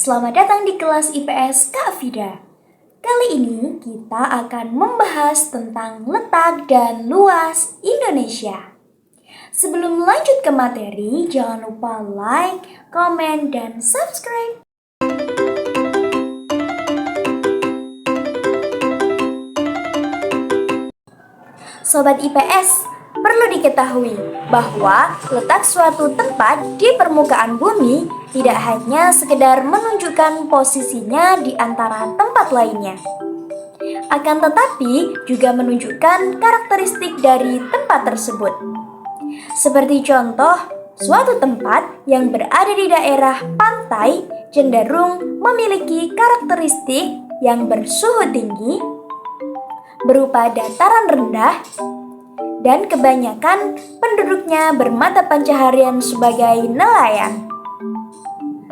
Selamat datang di kelas IPS Kak Fida. Kali ini kita akan membahas tentang letak dan luas Indonesia. Sebelum lanjut ke materi, jangan lupa like, komen, dan subscribe. Sobat IPS, perlu diketahui bahwa letak suatu tempat di permukaan bumi tidak hanya sekedar menunjukkan posisinya di antara tempat lainnya. Akan tetapi juga menunjukkan karakteristik dari tempat tersebut. Seperti contoh, suatu tempat yang berada di daerah pantai cenderung memiliki karakteristik yang bersuhu tinggi, berupa dataran rendah, dan kebanyakan penduduknya bermata pencaharian sebagai nelayan.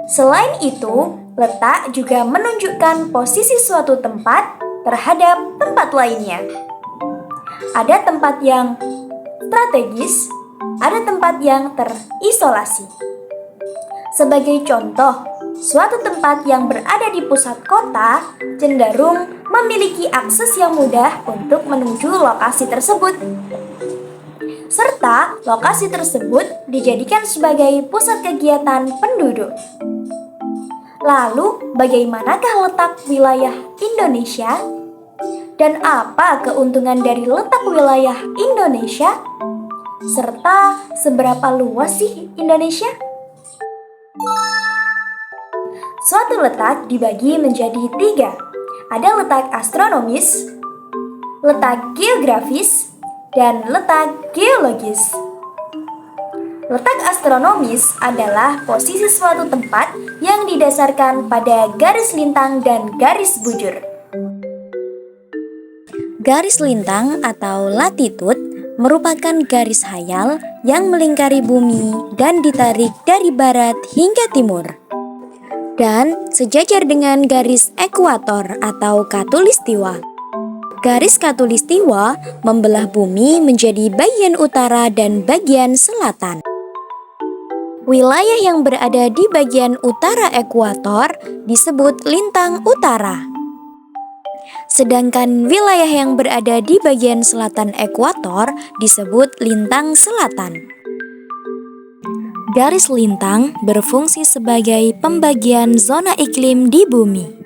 Selain itu, letak juga menunjukkan posisi suatu tempat terhadap tempat lainnya. Ada tempat yang strategis, ada tempat yang terisolasi. Sebagai contoh, suatu tempat yang berada di pusat kota cenderung memiliki akses yang mudah untuk menuju lokasi tersebut. Serta lokasi tersebut dijadikan sebagai pusat kegiatan penduduk. Lalu, bagaimanakah letak wilayah Indonesia? Dan apa keuntungan dari letak wilayah Indonesia? Serta seberapa luas sih Indonesia? Suatu letak dibagi menjadi 3. Ada letak astronomis, letak geografis, dan letak geologis. Letak astronomis adalah posisi suatu tempat yang didasarkan pada garis lintang dan garis bujur. Garis lintang atau latitude merupakan garis hayal yang melingkari bumi dan ditarik dari barat hingga timur, dan sejajar dengan garis ekuator atau khatulistiwa. Garis khatulistiwa membelah bumi menjadi bagian utara dan bagian selatan. Wilayah yang berada di bagian utara ekuator disebut lintang utara. Sedangkan wilayah yang berada di bagian selatan ekuator disebut lintang selatan. Garis lintang berfungsi sebagai pembagian zona iklim di bumi.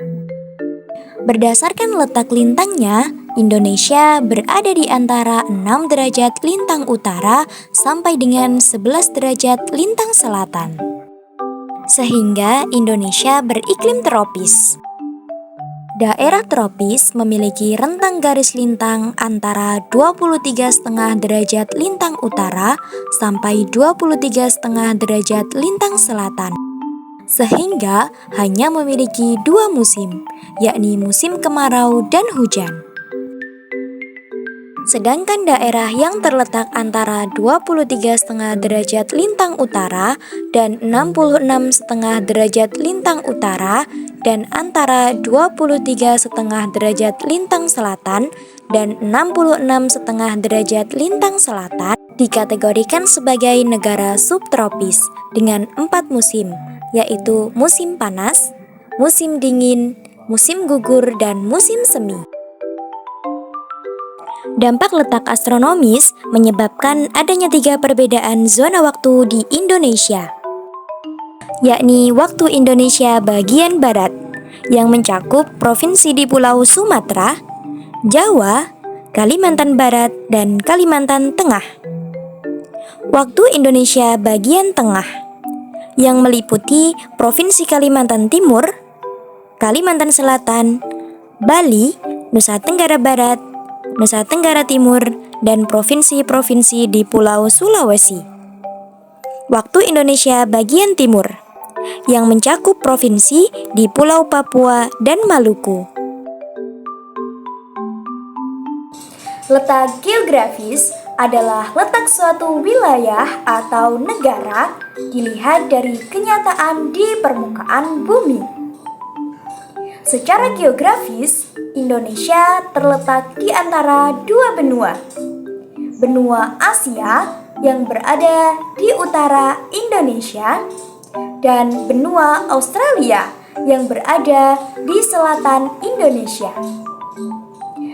Berdasarkan letak lintangnya, Indonesia berada di antara 6 derajat lintang utara sampai dengan 11 derajat lintang selatan. Sehingga Indonesia beriklim tropis. Daerah tropis memiliki rentang garis lintang antara 23,5 derajat lintang utara sampai 23,5 derajat lintang selatan. Sehingga hanya memiliki 2 musim, yakni musim kemarau dan hujan. Sedangkan daerah yang terletak antara 23,5 derajat lintang utara dan 66,5 derajat lintang utara dan antara 23,5 derajat lintang selatan dan 66,5 derajat lintang selatan dikategorikan sebagai negara subtropis dengan 4 musim, yaitu musim panas, musim dingin, musim gugur, dan musim semi. Dampak letak astronomis menyebabkan adanya 3 perbedaan zona waktu di Indonesia, yakni waktu Indonesia bagian barat yang mencakup provinsi di Pulau Sumatera, Jawa, Kalimantan Barat, dan Kalimantan Tengah. Waktu Indonesia bagian tengah yang meliputi provinsi Kalimantan Timur, Kalimantan Selatan, Bali, Nusa Tenggara Barat, Nusa Tenggara Timur, dan provinsi-provinsi di Pulau Sulawesi. Waktu Indonesia bagian timur yang mencakup provinsi di Pulau Papua dan Maluku. Letak geografis adalah letak suatu wilayah atau negara dilihat dari kenyataan di permukaan bumi. Secara geografis, Indonesia terletak di antara 2 benua. Benua Asia yang berada di utara Indonesia dan benua Australia yang berada di selatan Indonesia.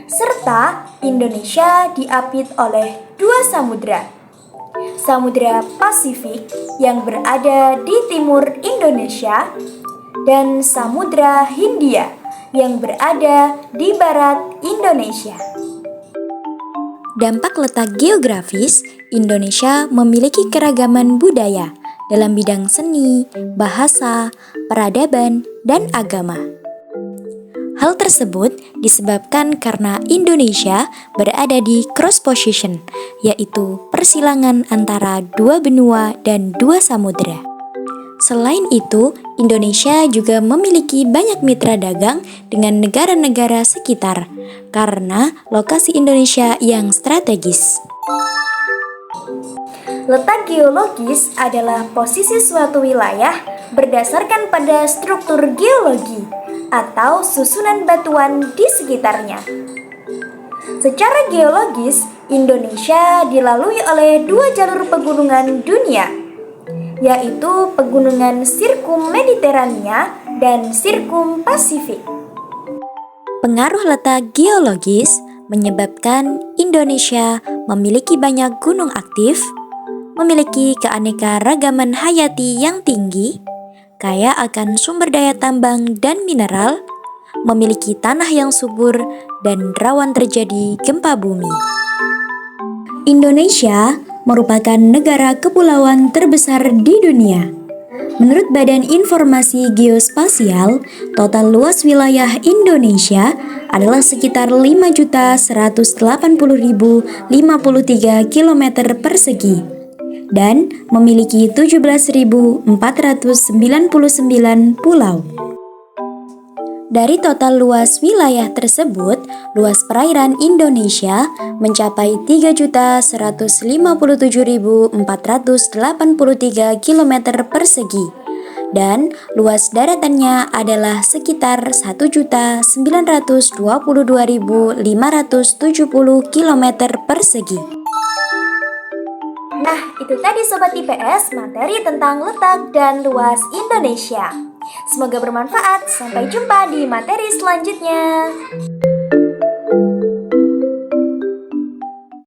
Serta Indonesia diapit oleh dua samudra. Samudra Pasifik yang berada di timur Indonesia dan Samudra Hindia yang berada di barat Indonesia. Dampak letak geografis, Indonesia memiliki keragaman budaya dalam bidang seni, bahasa, peradaban, dan agama. Hal tersebut disebabkan karena Indonesia berada di cross position, yaitu persilangan antara dua benua dan dua samudera. Selain itu, Indonesia juga memiliki banyak mitra dagang dengan negara-negara sekitar karena lokasi Indonesia yang strategis. Letak geologis adalah posisi suatu wilayah berdasarkan pada struktur geologi atau susunan batuan di sekitarnya. Secara geologis, Indonesia dilalui oleh dua jalur pegunungan dunia, yaitu pegunungan Sirkum Mediterania dan Sirkum Pasifik. Pengaruh letak geologis menyebabkan Indonesia memiliki banyak gunung aktif, memiliki keanekaragaman hayati yang tinggi, kaya akan sumber daya tambang dan mineral, memiliki tanah yang subur, dan rawan terjadi gempa bumi. Indonesia merupakan negara kepulauan terbesar di dunia. Menurut Badan Informasi Geospasial, total luas wilayah Indonesia adalah sekitar 5.180.053 km persegi dan memiliki 17.499 pulau. Dari total luas wilayah tersebut, luas perairan Indonesia mencapai 3.157.483 km persegi dan luas daratannya adalah sekitar 1.922.570 km persegi. Nah, itu tadi Sobat IPS materi tentang letak dan luas Indonesia. Semoga bermanfaat. Sampai jumpa di materi selanjutnya.